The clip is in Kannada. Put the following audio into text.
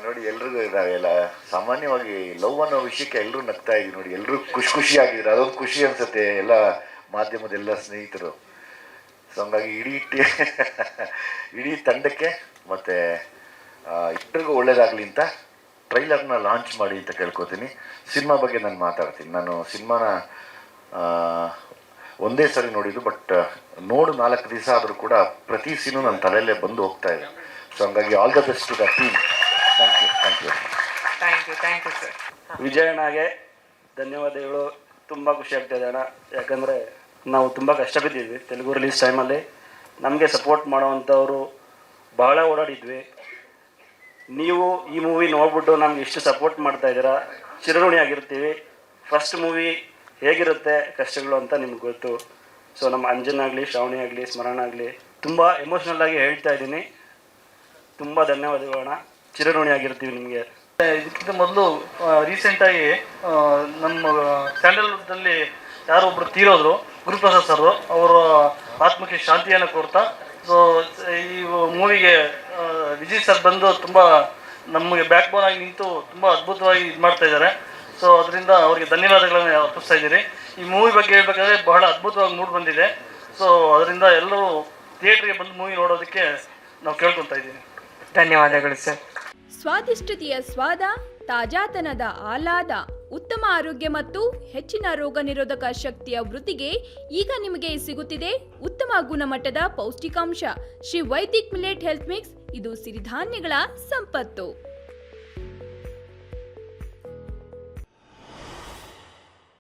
ನೋಡಿ ಎಲ್ರಿಗೂ ಇದಾವೆಲ್ಲ ಸಾಮಾನ್ಯವಾಗಿ ಲವ್ ಅನ್ನೋ ವಿಷಯಕ್ಕೆ ಎಲ್ಲರೂ ನಗ್ತಾ ಇದ್ದೀವಿ ನೋಡಿ, ಎಲ್ಲರೂ ಖುಷಿಯಾಗಿದ್ರು, ಅದೊಂದು ಖುಷಿ ಅನ್ಸುತ್ತೆ ಎಲ್ಲ ಮಾಧ್ಯಮದ ಎಲ್ಲ ಸ್ನೇಹಿತರು. ಸೊ ಹಂಗಾಗಿ ಇಡೀ ತಂಡಕ್ಕೆ ಮತ್ತು ಇಬ್ಬರಿಗೂ ಒಳ್ಳೇದಾಗಲಿ ಅಂತ ಟ್ರೈಲರ್ನ ಲಾಂಚ್ ಮಾಡಿ ಅಂತ ಕೇಳ್ಕೊತೀನಿ. ಸಿನಿಮಾ ಬಗ್ಗೆ ನಾನು ಮಾತಾಡ್ತೀನಿ. ನಾನು ಸಿನಿಮಾನ ಒಂದೇ ಸರಿ ನೋಡಿದ್ದು, ಬಟ್ ನೋಡು 4 ದಿವಸ ಆದರೂ ಕೂಡ ಪ್ರತಿ ಸೀನು ನನ್ನ ತಲೆಯಲ್ಲೇ ಬಂದು ಹೋಗ್ತಾ ಇದೆ. ಸೊ ಹಂಗಾಗಿ all the best to the team. Thank you sir. ವಿಜಯಣ್ಣಗೆ ಧನ್ಯವಾದಗಳು. ತುಂಬ ಖುಷಿ ಆಗ್ತಾಯಿದೆ ಅಣ್ಣ, ಯಾಕಂದರೆ ನಾವು ತುಂಬ ಕಷ್ಟ ಬಿದ್ದಿದ್ವಿ ತೆಲುಗು ರಿಲೀಸ್ ಟೈಮಲ್ಲಿ. ನಮಗೆ ಸಪೋರ್ಟ್ ಮಾಡೋವಂಥವ್ರು ಬಹಳ ಓಡಾಡಿದ್ವಿ. ನೀವು ಈ ಮೂವಿ ನೋಡ್ಬಿಟ್ಟು ನಮ್ಗೆ ಇಷ್ಟು ಸಪೋರ್ಟ್ ಮಾಡ್ತಾಯಿದ್ದೀರಾ, ಚಿರಋಣಿಯಾಗಿರ್ತೀವಿ. ಫಸ್ಟ್ ಮೂವಿ ಹೇಗಿರುತ್ತೆ ಕಷ್ಟಗಳು ಅಂತ ನಿಮ್ಗೆ ಗೊತ್ತು. ಸೊ ನಮ್ಮ ಅಂಜನ್ ಆಗಲಿ, ಶ್ರಾವಣಿ ಆಗಲಿ, ಸ್ಮರಣ ಆಗಲಿ ತುಂಬ ಎಮೋಷ್ನಲ್ ಆಗಿ ಹೇಳ್ತಾ ಇದ್ದೀನಿ. ತುಂಬ ಧನ್ಯವಾದಗಳು ಅಣ್ಣ, ಚಿರಋಣಿಯಾಗಿರ್ತೀವಿ ನಿಮಗೆ. ಇದಕ್ಕಿಂತ ಮೊದಲು ರೀಸೆಂಟಾಗಿ ನಮ್ಮ ಸ್ಯಾಂಡಲ್ವುಡ್ನಲ್ಲಿ ಯಾರೋ ಒಬ್ಬರು ತೀರೋದ್ರು, ಗುರುಪ್ರಸಾದ್ ಸರ್. ಅವರ ಆತ್ಮಕ್ಕೆ ಶಾಂತಿಯನ್ನು ಕೋರ್ತಾ ಸೊ ಈ ಮೂವಿಗೆ ವಿಜಯ್ ಸರ್ ಬಂದು ತುಂಬ ನಮಗೆ ಬ್ಯಾಕ್ ಬೋನ್ ಆಗಿ ನಿಂತು ತುಂಬ ಅದ್ಭುತವಾಗಿ ಇದು ಮಾಡ್ತಾ ಇದ್ದಾರೆ. ಸೊ ಅದರಿಂದ ಅವರಿಗೆ ಧನ್ಯವಾದಗಳನ್ನು ಅರ್ಪಿಸ್ತಾ ಇದ್ದೀರಿ. ಈ ಮೂವಿ ಬಗ್ಗೆ ಹೇಳ್ಬೇಕಾದ್ರೆ ಬಹಳ ಅದ್ಭುತವಾಗಿ ಮೂಡಿ ಬಂದಿದೆ. ಸೊ ಅದರಿಂದ ಎಲ್ಲರೂ ಥಿಯೇಟ್ರಿಗೆ ಬಂದು ಮೂವಿ ನೋಡೋದಕ್ಕೆ ನಾವು ಕೇಳ್ಕೊತಾ ಇದ್ದೀವಿ. ಧನ್ಯವಾದಗಳು ಸರ್. ಸ್ವಾದಿಷ್ಟತೆಯ ಸ್ವಾದ, ತಾಜಾತನದ ಆಹ್ಲಾದ, ಉತ್ತಮ ಆರೋಗ್ಯ ಮತ್ತು ಹೆಚ್ಚಿನ ರೋಗ ನಿರೋಧಕ ಶಕ್ತಿಯ ವೃದ್ಧಿಗೆ ಈಗ ನಿಮಗೆ ಸಿಗುತ್ತಿದೆ ಉತ್ತಮ ಗುಣಮಟ್ಟದ ಪೌಷ್ಟಿಕಾಂಶ Shri Vaidik millet health mix. ಇದು ಸಿರಿಧಾನ್ಯಗಳ ಸಂಪತ್ತು.